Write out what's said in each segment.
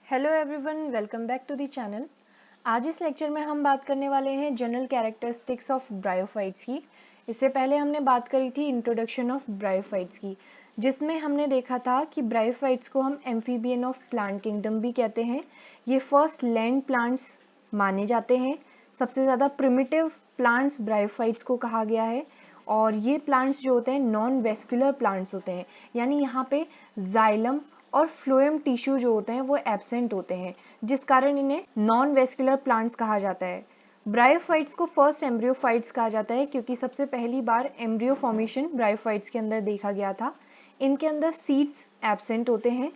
Hello everyone, welcome back to the channel. आज इस lecture में हम बात करने वाले हैं जनरल कैरेक्टरिस्टिक्स ऑफ ब्रायोफाइट्स की। इससे पहले हमने बात करी थी इंट्रोडक्शन ऑफ ब्रायोफाइट्स की, जिसमें हमने देखा था कि ब्रायोफाइट्स को हम एम्फीबियन ऑफ प्लांट किंगडम भी कहते हैं। ये फर्स्ट लैंड प्लांट्स माने जाते हैं। सबसे ज़्यादा प्रिमिटिव प्लांट्स ब्रायोफाइट्स को कहा गया है। और ये प्लांट्स जो होते हैं नॉन वेस्कुलर प्लांट्स होते हैं, यानी यहाँ पे जाइलम और फ्लोएम टिश्यू जो होते हैं वो एब्सेंट होते हैं, जिस कारण इन्हें नॉन वेस्कुलर प्लांट्स कहा जाता है। ब्रायोफाइट्स को फर्स्ट एम्ब्रियोफाइट्स कहा जाता है क्योंकि सबसे पहली बार एम्ब्रियो फॉर्मेशन ब्रायोफाइट्स के अंदर देखा गया था। इनके अंदर सीड्स एब्सेंट होते हैं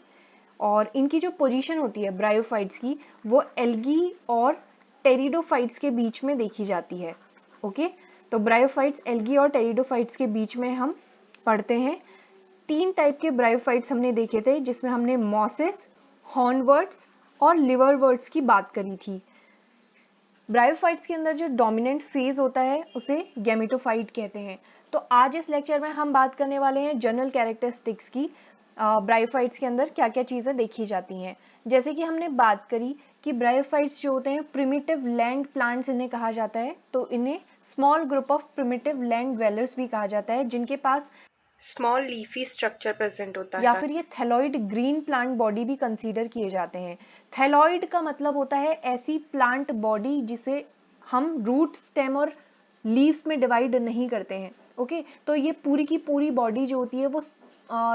और इनकी जो पोजीशन होती है ब्रायोफाइट्स की वो एल्गी और टेरिडोफाइट्स के बीच में देखी जाती है। ओके, तो ब्रायोफाइट्स एल्गी और टेरिडोफाइट्स के बीच में हम पढ़ते हैं। 3 टाइप के ब्रायोफाइट्स हमने देखे थे, जिसमें हमने मॉसेस, हॉर्नवर्ट्स और लिवरवर्ट्स की बात करी थी। ब्रायोफाइट्स के अंदर जो डोमिनेंट फेज होता है उसे गैमेटोफाइट कहते हैं। तो आज इस लेक्चर में हम बात करने वाले हैं जनरल कैरेक्टरिस्टिक्स की। ब्रायोफाइट्स के अंदर क्या क्या चीज़ें देखी जाती हैं। जैसे कि हमने बात करी कि ब्रायोफाइट्स जो होते हैं प्रिमिटिव लैंड प्लांट्स इन्हें कहा जाता है, तो इन्हें small group of primitive land dwellers भी कहा जाता है, जिनके पास स्मॉल लीफी स्ट्रक्चर प्रेजेंट होता या है। फिर ये थैलॉइड ग्रीन प्लांट बॉडी भी कंसीडर किए जाते हैं। थैलॉइड का मतलब होता है ऐसी प्लांट बॉडी जिसे हम रूट, स्टेम और लीव्स में डिवाइड नहीं करते हैं। ओके, तो ये पूरी की पूरी बॉडी जो होती है वो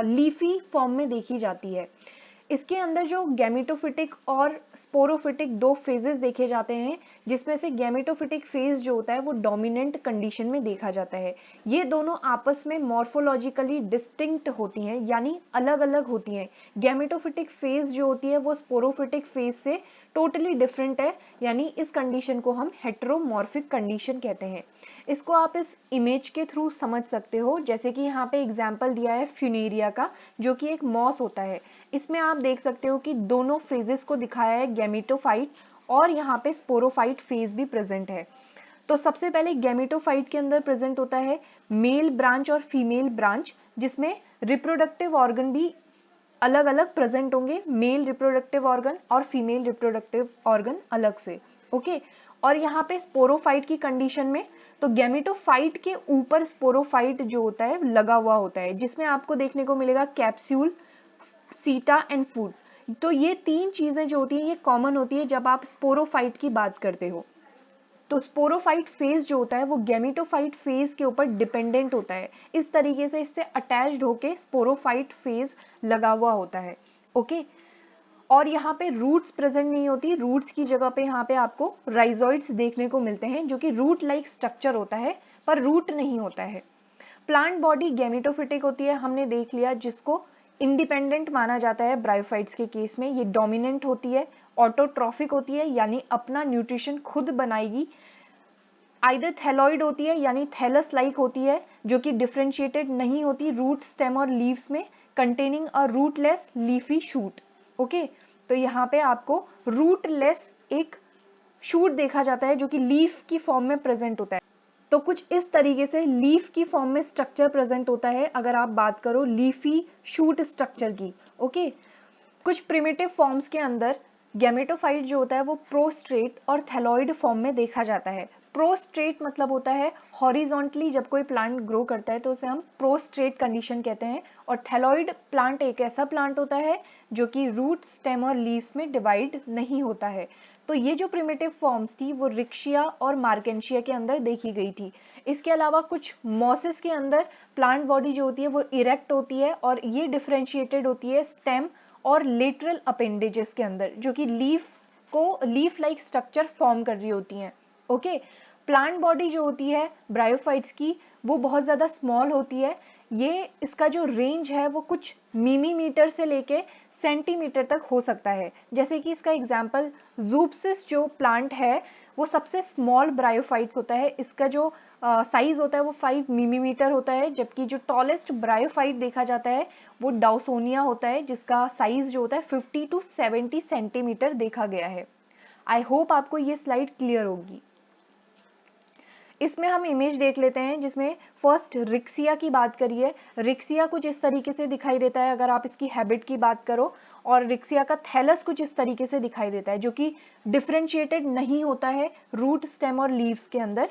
लीफी फॉर्म में देखी जाती है। इसके अंदर जो गैमेटोफिटिक और स्पोरोफिटिक 2 फेजेस देखे जाते हैं, जिसमें से गैमेटोफिटिक फेज जो होता है वो डोमिनेंट कंडीशन में देखा जाता है। ये दोनों आपस में मॉर्फोलॉजिकली डिस्टिंक्ट होती हैं, यानी अलग अलग होती हैं। गैमेटोफिटिक फेज जो होती है वो स्पोरोफिटिक फेज से टोटली डिफरेंट है, यानी इस कंडीशन को हम हेटेरोमॉर्फिक कंडीशन कहते हैं। इसको आप इस इमेज के थ्रू समझ सकते हो, जैसे कि यहाँ पे एग्जाम्पल दिया है फ्यूनेरिया का, जो कि एक मॉस होता है। इसमें आप देख सकते हो कि दोनों फेजेस को दिखाया है, गैमेटोफाइट और यहाँ पे स्पोरोफाइट फेज भी प्रेजेंट है। तो सबसे पहले गैमेटोफाइट के अंदर प्रेजेंट होता है मेल ब्रांच और फीमेल ब्रांच, जिसमें रिप्रोडक्टिव ऑर्गन भी अलग अलग प्रेजेंट होंगे, मेल रिप्रोडक्टिव ऑर्गन और फीमेल रिप्रोडक्टिव ऑर्गन अलग से। ओके, और यहाँ पे स्पोरोफाइट की कंडीशन में तो गैमेटोफाइट के ऊपर स्पोरोफाइट जो होता है लगा हुआ होता है, जिसमें आपको देखने को मिलेगा कैप्सूल, सीटा एंड फूड। तो ये 3 चीजें जो होती हैं ये कॉमन होती है जब आप स्पोरोफाइट की बात करते हो। तो स्पोरोफाइट फेज जो होता है वो गैमेटोफाइट फेज के ऊपर डिपेंडेंट होता है। इस तरीके से इससे अटैच्ड होके स्पोरोफाइट फेज लगा हुआ होता है। ओके, और यहाँ पे रूट्स प्रेजेंट नहीं होती, रूट्स की जगह पे यहाँ पे आपको राइजोइड्स देखने को मिलते हैं, जो कि रूट लाइक स्ट्रक्चर होता है पर रूट नहीं होता है। प्लांट बॉडी गैमेटोफिटिक होती है, हमने देख लिया, जिसको इंडिपेंडेंट माना जाता है। ब्रायोफाइट्स के केस में ये डोमिनेंट होती है, ऑटोट्रॉफिक होती है, यानी अपना न्यूट्रिशन खुद बनाएगी। आइदर थैलॉइड होती है, यानी थैलस लाइक होती है, जो कि डिफरेंशिएटेड नहीं होती रूट, स्टेम और लीव्स में, containing a rootless leafy shoot. Okay, तो यहाँ पे आपको रूटलेस एक शूट देखा जाता है जो कि लीफ की फॉर्म में प्रेजेंट होता है। तो कुछ इस तरीके से लीफ की फॉर्म में स्ट्रक्चर प्रेजेंट होता है अगर आप बात करो लीफी शूट स्ट्रक्चर की। ओके, कुछ प्रिमिटिव फॉर्म्स के अंदर गैमेटोफाइट जो होता है वो प्रोस्ट्रेट और थैलॉइड फॉर्म में देखा जाता है। प्रोस्ट्रेट मतलब होता है हॉरिजॉन्टली जब कोई प्लांट ग्रो करता है तो उसे हम प्रोस्ट्रेट कंडीशन कहते हैं। और थैलॉइड प्लांट एक ऐसा प्लांट होता है जो कि रूट, स्टेम और लीव्स में डिवाइड नहीं होता है। तो ये जो प्रिमिटिव फॉर्म्स थी वो रिक्शिया और मार्केंशिया के अंदर देखी गई थी। इसके अलावा कुछ मॉसेस के अंदर प्लांट बॉडी जो होती है वो इरेक्ट होती है और ये डिफरेंशिएटेड होती है स्टेम और लेटरल अपेंडेजेस के अंदर, जो कि लीफ लाइक स्ट्रक्चर फॉर्म कर रही होती हैं। ओके, प्लांट बॉडी जो होती है ब्रायोफाइट्स की वो बहुत ज़्यादा स्मॉल होती है। ये इसका जो रेंज है वो कुछ मिलीमीटर से लेके सेंटीमीटर तक हो सकता है। जैसे कि इसका एग्जाम्पल जूपसिस जो प्लांट है वो सबसे स्मॉल ब्रायोफाइट्स होता है। इसका जो साइज होता है वो 5 मिलीमीटर होता है, जबकि जो टॉलेस्ट ब्रायोफाइट देखा जाता है वो डाउसोनिया होता है, जिसका साइज जो होता है 50 टू 70 सेंटीमीटर देखा गया है। आई होप आपको ये स्लाइड क्लियर होगी। इसमें हम इमेज देख लेते हैं जिसमें फर्स्ट रिक्सिया की बात करिए। रिक्सिया कुछ इस तरीके से दिखाई देता है अगर आप इसकी हैबिट की बात करो, और रिक्सिया का थैलस कुछ इस तरीके से दिखाई देता है जो कि डिफरेंशिएटेड नहीं होता है रूट, स्टेम और लीव्स के अंदर।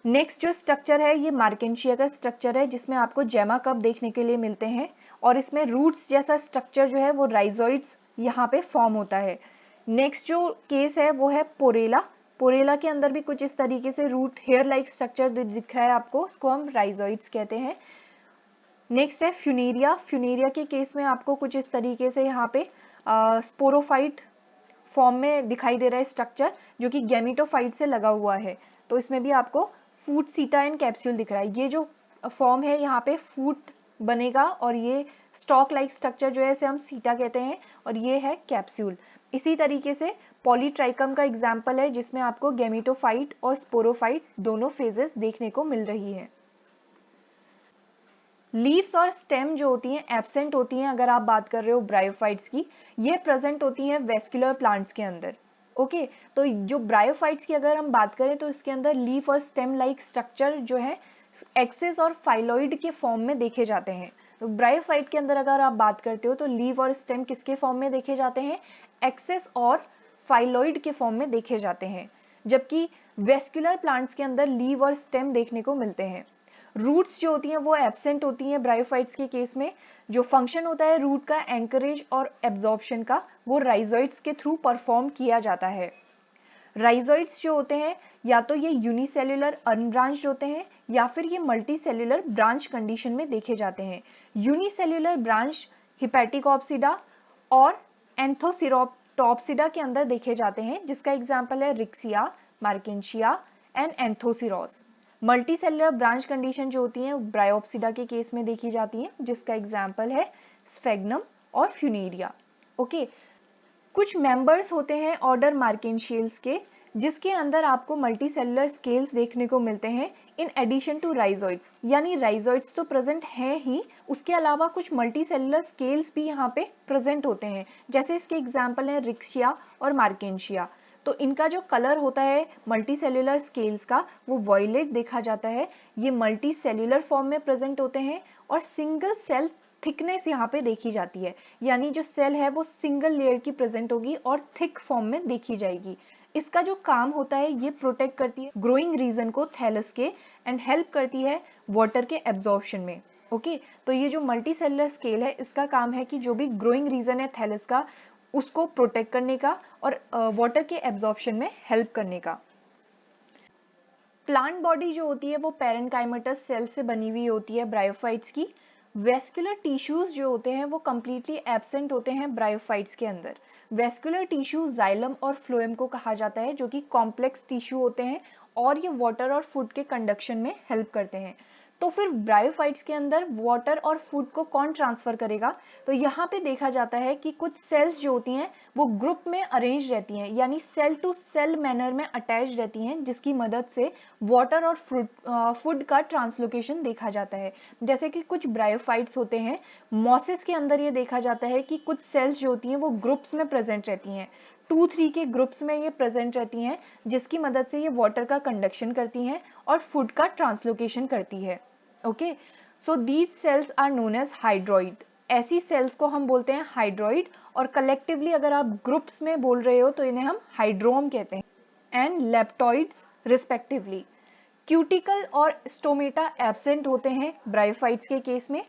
नेक्स्ट जो स्ट्रक्चर है ये मार्केंशिया का स्ट्रक्चर है जिसमें आपको जेमा कप देखने के लिए मिलते हैं, और इसमें रूट्स जैसा स्ट्रक्चर जो है वो राइजोइड्स यहाँ पे फॉर्म होता है। नेक्स्ट जो केस है वो है पोरेला। पोरेला के अंदर भी कुछ इस तरीके से रूट हेयर लाइक स्ट्रक्चर दिख रहा है आपको, उसको हम राइजोइड्स कहते हैं। नेक्स्ट है फ्यूनेरिया। फ्यूनेरिया के केस में आपको कुछ इस तरीके से यहाँ पे स्पोरोफाइट फॉर्म में दिखाई दे रहा है स्ट्रक्चर जो कि गैमेटोफाइट से लगा हुआ है। तो इसमें भी आपको फूट, सीटा एंड कैप्सूल दिख रहा है। ये जो फॉर्म है यहाँ पे फूट बनेगा, और ये स्टॉक लाइक स्ट्रक्चर जो है इसे हम सीटा कहते हैं, और ये है कैप्सूल। इसी तरीके से पॉलीट्राइकम का एग्जाम्पल है जिसमें आपको गैमेटोफाइट और स्पोरोफाइट दोनों फेजेस देखने को मिल रही है। लीव्स और स्टेम जो होती हैं एब्सेंट होती हैं अगर आप बात कर रहे हो ब्रायोफाइट्स की, ये प्रेजेंट होती हैं वेस्कुलर प्लांट्स के अंदर। ओके, तो जो ब्रायोफाइट्स की अगर हम बात करें तो इसके अंदर लीफ और स्टेम लाइक स्ट्रक्चर जो है एक्सिस और फाइलॉइड के फॉर्म में देखे जाते हैं। तो ब्रायोफाइट के अंदर अगर आप बात करते हो तो लीफ और स्टेम किसके फॉर्म में देखे जाते हैं? एक्सिस और फाइलॉइड के फॉर्म में देखे जाते हैं, जबकि वेस्कुलर प्लांट्स के अंदर लीफ और स्टेम देखने को मिलते हैं। रूट्स जो होती हैं वो एब्सेंट होती हैं ब्रायोफाइट्स के केस में। जो फंक्शन होता है रूट का एंकरेज और एब्जॉर्प्शन का, वो राइजोइड्स के थ्रू परफॉर्म किया जाता है। राइजोइड्स जो होते हैं या तो ये यूनिसेल्युलर अनब्रांच्ड होते हैं या फिर ये मल्टीसेल्युलर ब्रांच कंडीशन में देखे जाते हैं। यूनिसेल्युलर ब्रांच हिपैटिकोप्सिडा और एंथोसिरोटॉप्सिडा के अंदर देखे जाते हैं, जिसका एग्जाम्पल है Riccia, Marchantia and Anthoceros. Multicellular branch condition जो होती है ब्रायोप्सिडा के केस में देखी जाती है, जिसका एग्जाम्पल है स्फेग्नम और फ्यूनेरिया। ओके, कुछ मेंबर्स होते हैं ऑर्डर मार्केंशियल्स के जिसके अंदर आपको मल्टीसेल्युलर स्केल्स देखने को मिलते हैं इन एडिशन टू राइजोइड्स। यानी राइजोइड्स तो प्रेजेंट हैं ही, उसके अलावा कुछ मल्टीसेल्युलर स्केल्स भी यहाँ पे प्रेजेंट होते हैं, जैसे इसके एग्जाम्पल हैं रिक्शिया और मार्केंशिया। तो इनका जो कलर होता है मल्टीसेल्युलर स्केल्स का वो वॉयलेट देखा जाता है। ये मल्टीसेल्युलर फॉर्म में प्रेजेंट होते हैं और सिंगल सेल थिकनेस यहाँ पे देखी जाती है, यानी जो सेल है वो सिंगल लेयर की प्रेजेंट होगी और थिक फॉर्म में देखी जाएगी। इसका जो काम होता है ये प्रोटेक्ट करती है ग्रोइंग रीजन को थैलस के एंड हेल्प करती है वाटर के एब्जॉर्प्शन में। ओके, तो ये जो मल्टीसेल्युलर स्केल है इसका काम है कि जो भी ग्रोइंग रीजन है थैलस का उसको प्रोटेक्ट करने का और वाटर के एब्जॉर्प्शन में हेल्प करने का। प्लांट बॉडी जो होती है वो पैरेनकाइमेटस सेल से बनी हुई होती है ब्रायोफाइट्स की। वेस्कुलर टिश्यूज जो होते हैं वो कम्प्लीटली एब्सेंट होते हैं ब्रायोफाइट्स के अंदर। वेस्कुलर टिश्यू जाइलम और फ्लोएम को कहा जाता है जो कि कॉम्प्लेक्स टिश्यू होते हैं और ये वाटर और फूड के कंडक्शन में हेल्प करते हैं। तो फिर ब्रायोफाइट्स के अंदर वाटर और फूड को कौन ट्रांसफर करेगा? तो यहाँ पे देखा जाता है कि कुछ सेल्स जो होती हैं वो ग्रुप में अरेंज रहती हैं, यानी सेल टू सेल मैनर में अटैच रहती हैं, जिसकी मदद से वाटर और फूड का ट्रांसलोकेशन देखा जाता है। जैसे कि कुछ ब्रायोफाइट्स होते हैं, मॉसेस के अंदर ये देखा जाता है कि कुछ सेल्स जो होती हैं वो ग्रुप्स में प्रेजेंट रहती हैं, 2-3 के ग्रुप्स में ये प्रेजेंट रहती हैं, जिसकी मदद से ये वाटर का कंडक्शन करती हैं और फूड का ट्रांसलोकेशन करती है। Okay, so these cells are known as hydroid. ऐसी सेल्स को हम बोलते हैं हाइड्रॉइड, और कलेक्टिवली अगर आप ग्रुप्स में बोल रहे हो तो इन्हें हम हाइड्रोम कहते हैं एंड लेप्टॉइड्स रिस्पेक्टिवली। क्यूटिकल और स्टोमेटा एब्सेंट होते हैं ब्रायोफाइट्स के केस में।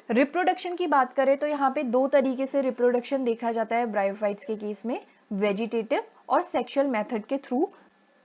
रिप्रोडक्शन की बात करें तो यहाँ पे दो तरीके से रिप्रोडक्शन देखा जाता है ब्रायोफाइट्स के केस में, वेजिटेटिव और सेक्सुअल मेथड के थ्रू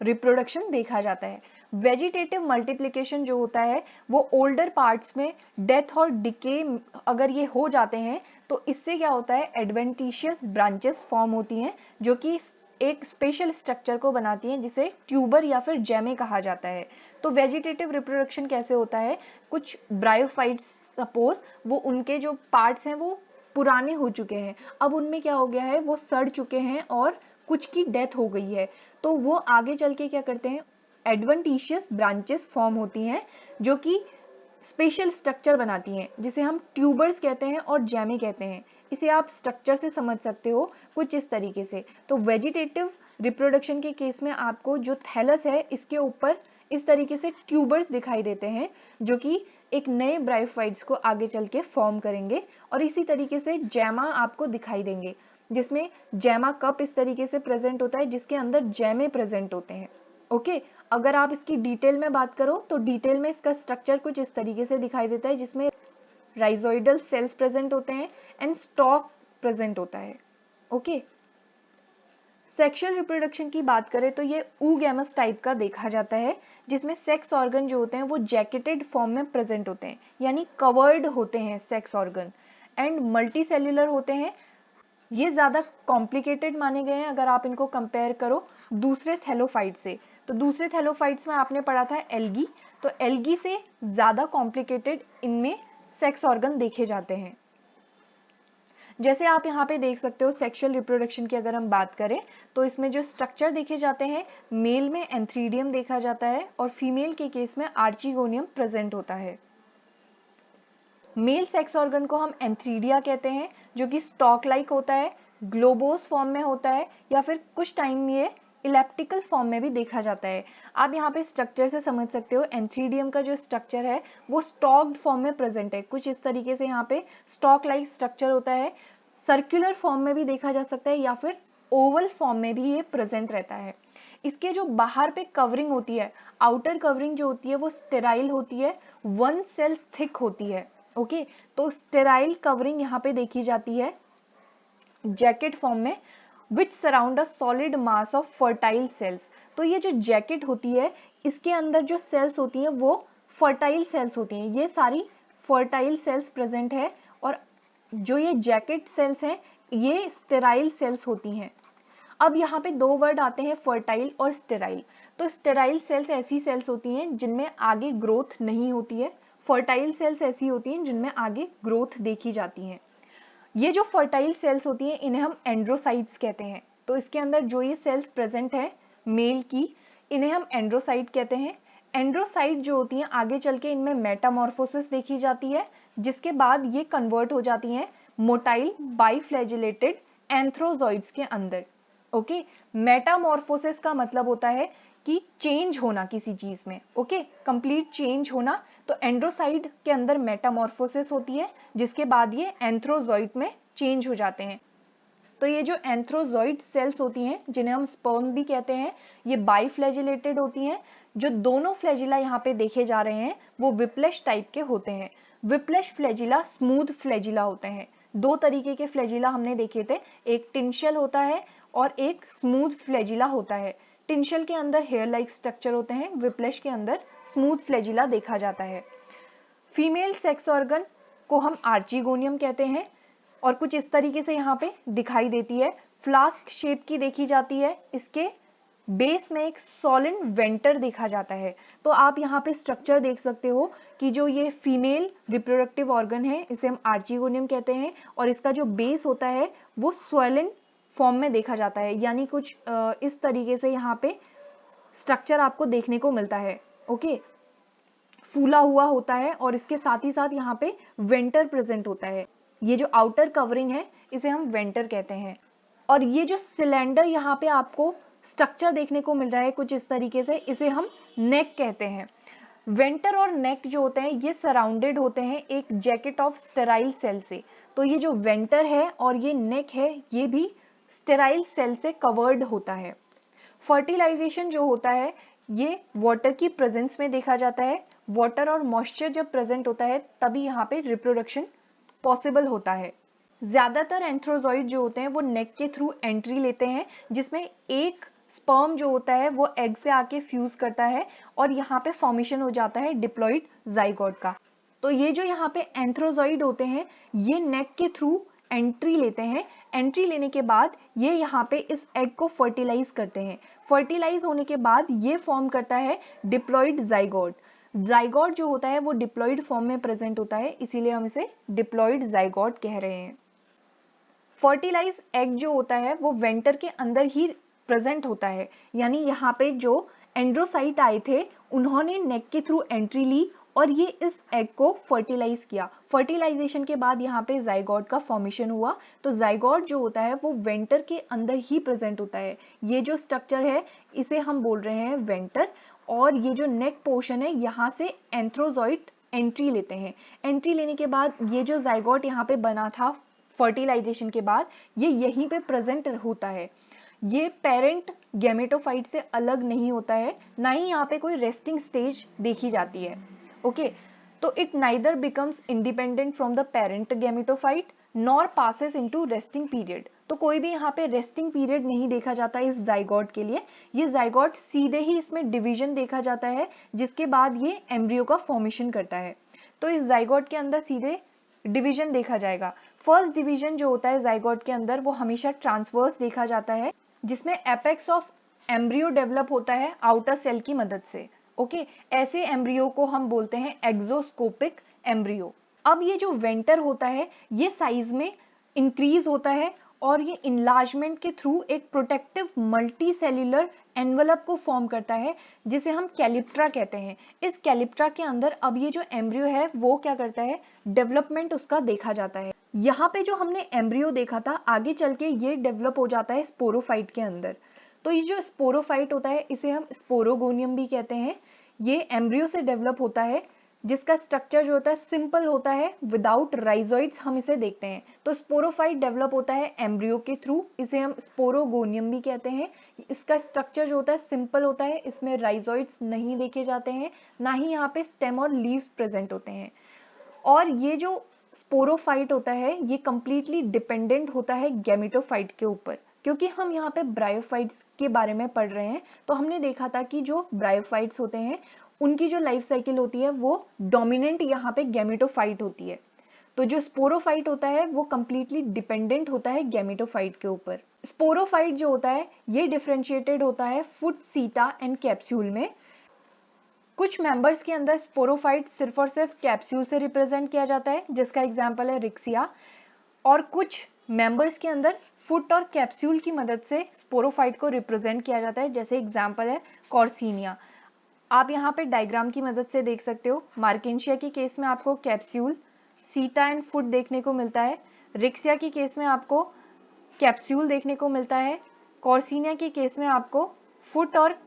रिप्रोडक्शन देखा जाता है। वेजिटेटिव मल्टीप्लिकेशन जो होता है वो ओल्डर पार्ट्स में डेथ और डिके अगर ये हो जाते हैं तो इससे क्या होता है एडवेंटिशियस ब्रांचेस फॉर्म होती हैं जो कि एक स्पेशल स्ट्रक्चर को बनाती हैं जिसे ट्यूबर या फिर जेमे कहा जाता है। तो वेजिटेटिव रिप्रोडक्शन कैसे होता है? कुछ ब्रायोफाइट्स सपोज वो उनके जो पार्ट्स हैं वो पुराने हो चुके हैं, अब उनमें क्या हो गया है वो सड़ चुके हैं और कुछ की डेथ हो गई है, तो वो आगे चल के क्या करते हैं एडवेंटिशियस ब्रांचेस फॉर्म होती हैं जो कि स्पेशल स्ट्रक्चर बनाती हैं जिसे हम ट्यूबर्स कहते हैं और जेमे कहते हैं। इसे आप स्ट्रक्चर से समझ सकते हो कुछ इस तरीके से। तो वेजिटेटिव रिप्रोडक्शन के केस में आपको जो थैलस है इसके ऊपर इस तरीके से ट्यूबर्स दिखाई देते हैं जो कि एक नए ब्रायोफाइट्स को आगे चल के फॉर्म करेंगे। और इसी तरीके से जैमा आपको दिखाई देंगे, जिसमें जैमा कप इस तरीके से प्रेजेंट होता है जिसके अंदर जैमे प्रेजेंट होते हैं। ओके, अगर आप इसकी डिटेल में बात करो तो डिटेल में इसका स्ट्रक्चर कुछ इस तरीके से दिखाई देता है, जिसमें राइजोइडल सेल्स प्रेजेंट होते हैं एंड स्टॉक प्रेजेंट होता है। ओके, सेक्सुअल रिप्रोडक्शन की बात करें तो ये oogamous टाइप का देखा जाता है, जिसमें सेक्स ऑर्गन जो होते हैं वो जैकेटेड फॉर्म में प्रेजेंट होते हैं, यानी कवर्ड होते हैं sex organ, and multi cellular होते हैं। ये ज़्यादा कॉम्प्लिकेटेड माने गए हैं अगर आप इनको कंपेयर करो दूसरे थैलोफाइट से। तो दूसरे थैलोफाइट्स में आपने पढ़ा था एल्गी, तो एल्गी से ज़्यादा कॉम्प्लिकेटेड इनमें सेक्स ऑर्गन देखे जाते हैं। जैसे आप यहाँ पे देख सकते हो सेक्सुअल रिप्रोडक्शन की अगर हम बात करें तो इसमें जो स्ट्रक्चर देखे जाते हैं, मेल में एंथ्रीडियम देखा जाता है और फीमेल के केस में आर्चिगोनियम प्रेजेंट होता है। मेल सेक्स ऑर्गन को हम एंथ्रीडिया कहते हैं, जो कि स्टॉक लाइक होता है, ग्लोबोस फॉर्म में होता है, या फिर कुछ टाइम ये इलेप्टिकल फॉर्म में भी देखा जाता है। आप यहाँ पे स्ट्रक्चर से समझ सकते हो एंथ्रीडियम का जो स्ट्रक्चर है वो स्टॉक्ड फॉर्म में प्रेजेंट है, कुछ इस तरीके से यहाँ पे स्टॉक लाइक स्ट्रक्चर होता है। सर्कुलर फॉर्म में भी देखा जा सकता है या फिर ओवल फॉर्म में भी ये प्रेजेंट रहता है। इसके जो बाहर पे कवरिंग होती है, आउटर कवरिंग जो होती है वो स्टेराइल होती है, 1 सेल थिक होती है। ओके, तो स्टेराइल कवरिंग यहाँ पे देखी जाती है जैकेट फॉर्म में, which surround a solid mass of fertile cells. तो ये जो जैकेट होती है इसके अंदर जो सेल्स होती हैं वो फर्टाइल सेल्स होती हैं, ये सारी फर्टाइल सेल्स प्रेजेंट है, और जो ये जैकेट सेल्स हैं ये स्टेराइल सेल्स होती हैं। अब यहाँ पे दो वर्ड आते हैं, फर्टाइल और स्टेराइल। तो स्टेराइल सेल्स ऐसी सेल्स होती हैं जिनमें आगे ग्रोथ नहीं होती है, फर्टाइल सेल्स ऐसी होती हैं जिनमें आगे ग्रोथ देखी जाती है। ये जो फर्टाइल सेल्स होती हैं इन्हें हम एंड्रोसाइट्स कहते हैं। तो इसके अंदर जो ये सेल्स प्रेजेंट है मेल की, इन्हें हम एंड्रोसाइट कहते हैं। एंड्रोसाइट जो होती हैं आगे चल के इनमें मेटामॉर्फोसिस देखी जाती है, जिसके बाद ये कन्वर्ट हो जाती हैं मोटाइल बाइफ्लैजिलेटेड एंथ्रोजॉइड्स के अंदर। ओके, मेटामॉर्फोसिस का मतलब होता है कि चेंज होना किसी चीज में। ओके, कंप्लीट चेंज होना। तो एंड्रोसाइट के अंदर मेटामॉर्फोसिस होती है, जिसके बाद ये एंथ्रोजॉइड में चेंज हो जाते हैं। तो ये जो एंथ्रोजॉइड सेल्स होती हैं जिन्हें हम स्पर्म भी कहते हैं, ये बाइफ्लैजिलेटेड होती हैं। जो दोनों फ्लैजिला यहाँ पे देखे जा रहे हैं वो विप्लश टाइप के होते हैं। विप्लश फ्लैजिला स्मूथ फ्लैजिला होते हैं। दो तरीके के फ्लैजिला हमने देखे थे, एक टिंशल होता है और एक स्मूथ फ्लैजिला होता है। टिंशल के अंदर हेयर लाइक स्ट्रक्चर होते हैं, विप्लश के अंदर स्मूथ फ्लैजिला देखा जाता है। फीमेल सेक्स ऑर्गन को हम आर्चिगोनियम कहते हैं और कुछ इस तरीके से यहाँ पे दिखाई देती है, फ्लास्क शेप की देखी जाती है। इसके बेस में एक सॉलिन वेंटर देखा जाता है। तो आप यहाँ पे स्ट्रक्चर देख सकते हो कि जो ये फीमेल रिप्रोडक्टिव ऑर्गन है इसे हम आर्चिगोनियम कहते हैं, और इसका जो बेस होता है वो सॉलिन फॉर्म में देखा जाता है, यानी कुछ इस तरीके से यहाँ पे स्ट्रक्चर आपको देखने को मिलता है। ओके, फूला हुआ होता है और इसके साथ ही साथ यहाँ पे वेंटर प्रेजेंट होता है। ये जो आउटर कवरिंग है इसे हम वेंटर कहते हैं। और ये जो सिलेंडर यहाँ पे आपको स्ट्रक्चर देखने को मिल रहा है कुछ इस तरीके से, इसे हम नेक कहते हैं। वेंटर और नेक जो होते हैं ये सराउंडेड होते हैं एक जैकेट ऑफ स्टेराइल सेल से। तो ये जो वेंटर है और ये नेक है ये भी स्टेराइल सेल से कवर्ड होता है। फर्टिलाइजेशन जो होता है ये वाटर की प्रेजेंस में देखा जाता है। वाटर और मॉइस्चर जब प्रेजेंट होता है तभी यहाँ पे रिप्रोडक्शन पॉसिबल होता है। ज्यादातर एंथ्रोजॉइड जो होते हैं वो नेक के थ्रू एंट्री लेते हैं, जिसमें एक स्पर्म जो होता है वो एग से आके फ्यूज करता है और यहाँ पे फॉर्मेशन हो जाता है डिप्लॉइड जाइगोट का। तो ये जो यहाँ पे एंथ्रोजॉइड होते हैं ये नेक के थ्रू एंट्री लेते हैं। एंट्री लेने के बाद ये यहाँ पे इस एग को फर्टिलाइज करते हैं। फर्टिलाइज होने के बाद ये फॉर्म करता है डिप्लॉइड जाइगोट। जाइगोट जो होता है वो डिप्लॉइड फॉर्म में प्रेजेंट होता है, इसीलिए हम इसे डिप्लॉइड जाइगोट कह रहे हैं। फर्टिलाइज एग जो होता है वो वेंटर के अंदर ही प्रेजेंट होता है, यानी यहाँ पे जो एंड्रोसाइट आए थे उन्होंने नेक के थ्रू एंट्री ली और ये इस एग को फर्टिलाइज किया। फर्टिलाइजेशन के बाद यहाँ पे जाइगोट का फॉर्मेशन हुआ। तो जाइगोट जो होता है वो वेंटर के अंदर ही प्रेजेंट होता है। ये जो स्ट्रक्चर है इसे हम बोल रहे हैं वेंटर, और ये जो नेक पोर्शन है यहाँ से एंथ्रोजॉइट एंट्री लेते हैं। एंट्री लेने के बाद ये जो जाइगोट यहाँ पे बना था फर्टिलाइजेशन के बाद, ये यहीं पे प्रेजेंट होता है। ये पेरेंट गैमेटोफाइट से अलग नहीं होता है, ना ही यहाँ पे कोई रेस्टिंग स्टेज देखी जाती है। ओके, तो it neither becomes independent from the parent gametophyte nor passes into resting period. तो कोई भी यहाँ पे रेस्टिंग पीरियड नहीं देखा जाता इस जाइगोट के लिए। ये जाइगोट सीधे ही इसमें डिवीजन देखा जाता है, जिसके बाद ये एम्ब्रियो का फॉर्मेशन करता है। तो इस जाइगोट के अंदर सीधे डिवीजन देखा जाएगा। फर्स्ट डिवीजन जो होता है जाइगोट के अंदर वो हमेशा ट्रांसवर्स देखा जाता है, जिसमें एपेक्स ऑफ एम्ब्रियो डेवलप होता है आउटर सेल की मदद से। ओके, ऐसे एम्ब्रियो को हम बोलते हैं एक्सोस्कोपिक एम्ब्रियो। अब ये जो वेंटर होता है ये साइज में इंक्रीज होता है और ये इनलार्जमेंट के थ्रू एक प्रोटेक्टिव मल्टी सेल्यूलर एनवलप को फॉर्म करता है, जिसे हम कैलिप्ट्रा कहते हैं। इस कैलिप्ट्रा के अंदर अब ये जो एम्ब्रियो है वो क्या करता है, डेवलपमेंट उसका देखा जाता है। यहाँ पे जो हमने एम्ब्रियो देखा था, आगे चल के ये डेवलप हो जाता है स्पोरोफाइट के अंदर। तो ये जो स्पोरोफाइट होता है इसे हम स्पोरोगोनियम भी कहते हैं। ये एम्ब्रियो से डेवलप होता है, जिसका स्ट्रक्चर जो होता है सिंपल होता है, विदाउट राइजोइड्स हम इसे देखते हैं। तो स्पोरोफाइट डेवलप होता है एम्ब्रियो के थ्रू, इसे हम स्पोरोगोनियम भी कहते हैं। इसका स्ट्रक्चर जो होता है सिंपल होता है, इसमें राइजोइड्स नहीं देखे जाते हैं, ना ही यहाँ पे स्टेम और लीव्स प्रेजेंट होते हैं। और ये जो स्पोरोफाइट होता है ये कंप्लीटली डिपेंडेंट होता है गैमेटोफाइट के ऊपर। क्योंकि हम यहाँ पे ब्रायोफाइट्स के बारे में पढ़ रहे हैं, तो हमने देखा था कि जो ब्रायोफाइट्स होते हैं उनकी जो लाइफ साइकिल होती है वो डोमिनेंट यहाँ पे गैमेटोफाइट होती है। तो जो स्पोरोफाइट होता है वो कंप्लीटली डिपेंडेंट होता है गैमेटोफाइट के ऊपर। स्पोरोफाइट जो होता है ये डिफरेंशिएटेड होता है फुट, सीटा एंड कैप्सूल में। कुछ मेंबर्स के अंदर स्पोरोफाइट सिर्फ और सिर्फ कैप्सूल से रिप्रेजेंट किया जाता है, जिसका एग्जांपल है रिक्सिया। और कुछ मेंबर्स के अंदर फुट और कैप्सूल की मदद से स्पोरोफाइट को रिप्रेजेंट किया जाता है, जैसे एग्जांपल है कॉर्सिनिया। आप यहाँ पे डायग्राम की मदद से देख सकते हो। मार्केंशिया के केस में आपको कैप्सूल, सीटा एंड फुट देखने को मिलता है। रिक्सिया की केस में आपको कैप्सूल देखने को मिलता है। कॉर्सिनिया के केस में आपको फुट और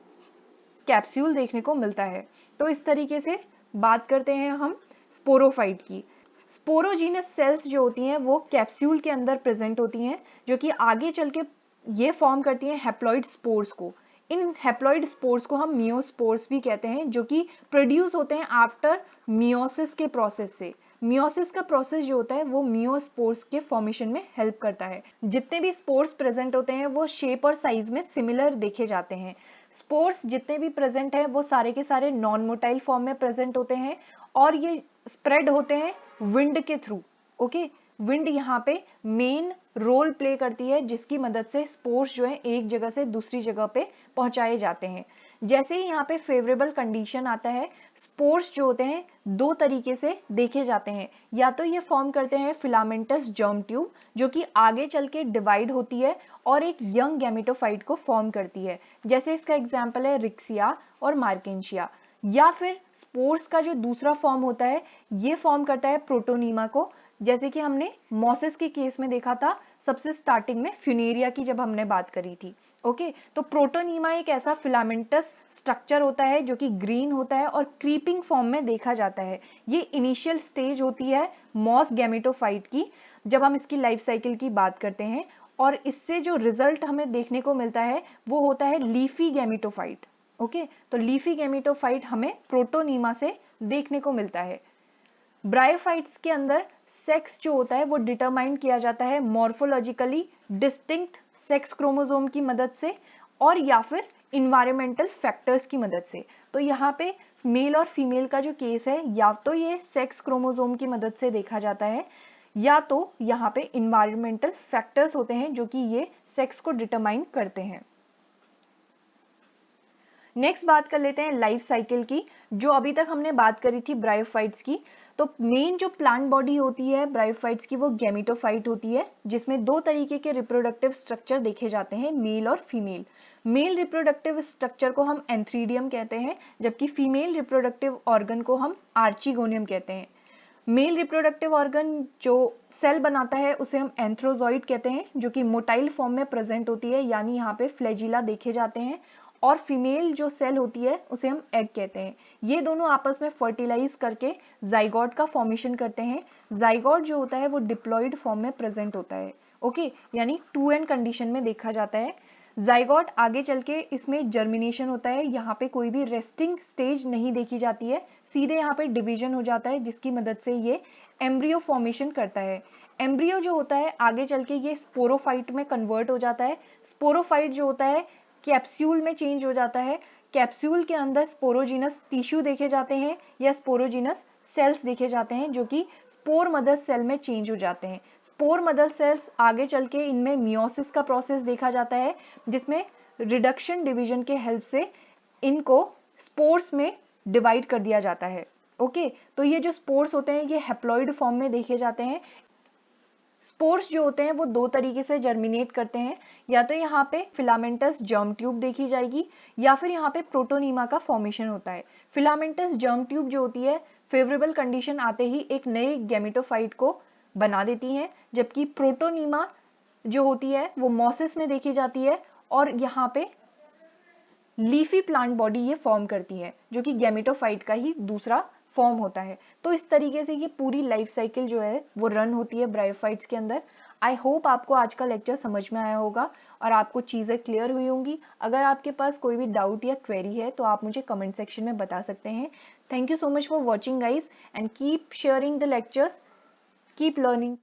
कैप्सूल देखने को मिलता है। तो इस तरीके से बात करते हैं हम स्पोरोफाइट की। स्पोरोजीनस सेल्स जो होती हैं वो कैप्सूल के अंदर प्रेजेंट होती हैं, जो कि आगे चल के ये फॉर्म करती हैं हैप्लॉइड स्पोर्स को। इन हैप्लॉइड स्पोर्स को हम मियोस्पोर्स भी कहते हैं, जो कि प्रोड्यूस होते हैं आफ्टर मियोसिस के प्रोसेस से। मियोसिस का प्रोसेस जो होता है वो मियोस्पोर्स के फॉर्मेशन में हेल्प करता है। जितने भी स्पोर्स प्रेजेंट होते हैं वो शेप और साइज में सिमिलर देखे जाते हैं। स्पोर्स जितने भी प्रेजेंट हैं वो सारे के सारे नॉन मोटाइल फॉर्म में प्रेजेंट होते हैं और ये स्प्रेड होते हैं विंड के थ्रू। ओके, विंड यहाँ पे मेन रोल प्ले करती है, जिसकी मदद से स्पोर्स जो है एक जगह से दूसरी जगह पे पहुंचाए जाते हैं। जैसे ही यहाँ पे फेवरेबल कंडीशन आता है, स्पोर्स जो होते हैं दो तरीके से देखे जाते हैं। या तो ये फॉर्म करते हैं फिलामेंटस जर्म ट्यूब, जो कि आगे चल के डिवाइड होती है और एक यंग गैमेटोफाइट को फॉर्म करती है, जैसे इसका एग्जाम्पल है रिक्सिया और मार्केंशिया। या फिर स्पोर्स का जो दूसरा फॉर्म होता है ये फॉर्म करता है प्रोटोनीमा को, जैसे कि हमने मॉसिस के केस में देखा था सबसे स्टार्टिंग में फ्यूनेरिया की जब हमने बात करी थी। ओके, तो प्रोटोनीमा एक ऐसा फिलामेंटस स्ट्रक्चर होता है जो कि ग्रीन होता है और क्रीपिंग फॉर्म में देखा जाता है। ये इनिशियल स्टेज होती है मॉस गैमेटोफाइट की, जब हम इसकी लाइफ साइकिल की बात करते हैं। और इससे जो रिजल्ट हमें देखने को मिलता है वो होता है लीफी गैमेटोफाइट। ओके, तो लीफी गैमेटोफाइट हमें प्रोटोनीमा से देखने को मिलता है। ब्रायोफाइट्स के अंदर सेक्स जो होता है वो डिटरमाइन किया जाता है मॉर्फोलॉजिकली डिस्टिंक्ट सेक्स क्रोमोसोम की मदद से और या फिर इन्वायरमेंटल फैक्टर्स की मदद से। तो यहाँ पे मेल और फीमेल का जो केस है या तो ये सेक्स क्रोमोसोम की मदद से देखा जाता है, या तो यहाँ पे इन्वायरमेंटल फैक्टर्स होते हैं जो कि ये सेक्स को डिटरमाइन करते हैं। नेक्स्ट बात कर लेते हैं लाइफ साइकिल की, जो अभी तक हमने बात करी थी ब्रायोफाइट्स की। तो मेन जो प्लांट बॉडी होती है ब्रायोफाइट्स की वो गैमेटोफाइट होती है, जिसमें दो तरीके के रिप्रोडक्टिव स्ट्रक्चर देखे जाते हैं, मेल और फीमेल। मेल रिप्रोडक्टिव स्ट्रक्चर को हम एंथ्रीडियम कहते हैं, जबकि फीमेल रिप्रोडक्टिव ऑर्गन को हम आर्चिगोनियम कहते हैं। मेल रिप्रोडक्टिव ऑर्गन जो सेल बनाता है उसे हम एंथ्रोजॉइड कहते हैं, जो कि मोटाइल फॉर्म में प्रेजेंट होती है, यानी यहाँ पे फ्लैजिला देखे जाते हैं। और फीमेल जो सेल होती है उसे हम एग कहते हैं। ये दोनों आपस में फर्टिलाइज करके जाइगोट का फॉर्मेशन करते हैं। जाइगोट जो होता है वो डिप्लॉइड फॉर्म में प्रेजेंट होता है, ओके, यानी 2n कंडीशन में देखा जाता है। जाइगोट आगे चल के इसमें जर्मिनेशन होता है, यहाँ पे कोई भी रेस्टिंग स्टेज नहीं देखी जाती है, सीधे यहाँ पे डिवीजन हो जाता है जिसकी मदद से ये एम्ब्रियो फॉर्मेशन करता है। एम्ब्रियो जो होता है आगे चल के ये स्पोरोफाइट में कन्वर्ट हो जाता है। स्पोरोफाइट जो होता है कैप्सूल में चेंज हो जाता है। कैप्सूल के अंदर स्पोरोजिनस टिश्यू देखे जाते हैं या स्पोरोजिनस सेल्स देखे जाते हैं जो कि स्पोर मदर सेल में चेंज हो जाते हैं। स्पोर मदर सेल्स आगे चल के इनमें मियोसिस का प्रोसेस देखा जाता है जिसमें रिडक्शन डिवीजन के हेल्प से इनको स्पोर्स में डिवाइड कर दिया जाता है, ओके। तो ये जो स्पोर्स होते हैं ये हैप्लॉइड फॉर्म में देखे जाते हैं। स्पोर्स जो होते हैं वो दो तरीके से जर्मिनेट करते हैं, या तो यहाँ पे फिलामेंटस जर्म ट्यूब देखी जाएगी या फिर यहाँ पे प्रोटोनीमा का फॉर्मेशन होता है। फिलामेंटस जर्म ट्यूब जो होती है फेवरेबल कंडीशन आते ही एक नए गैमेटोफाइट को बना देती हैं, जबकि प्रोटोनीमा जो होती है वो मॉसिस में देखी जाती है और यहाँ पे लीफी प्लांट बॉडी ये फॉर्म करती है जो कि गैमेटोफाइट का ही दूसरा फॉर्म होता है। तो इस तरीके से ये पूरी लाइफ साइकिल जो है वो रन होती है ब्रायोफाइट्स के अंदर। आई होप आपको आज का लेक्चर समझ में आया होगा और आपको चीज़ें क्लियर हुई होंगी। अगर आपके पास कोई भी डाउट या क्वेरी है तो आप मुझे कमेंट सेक्शन में बता सकते हैं। Thank you so much for watching guys and keep sharing the lectures, keep learning.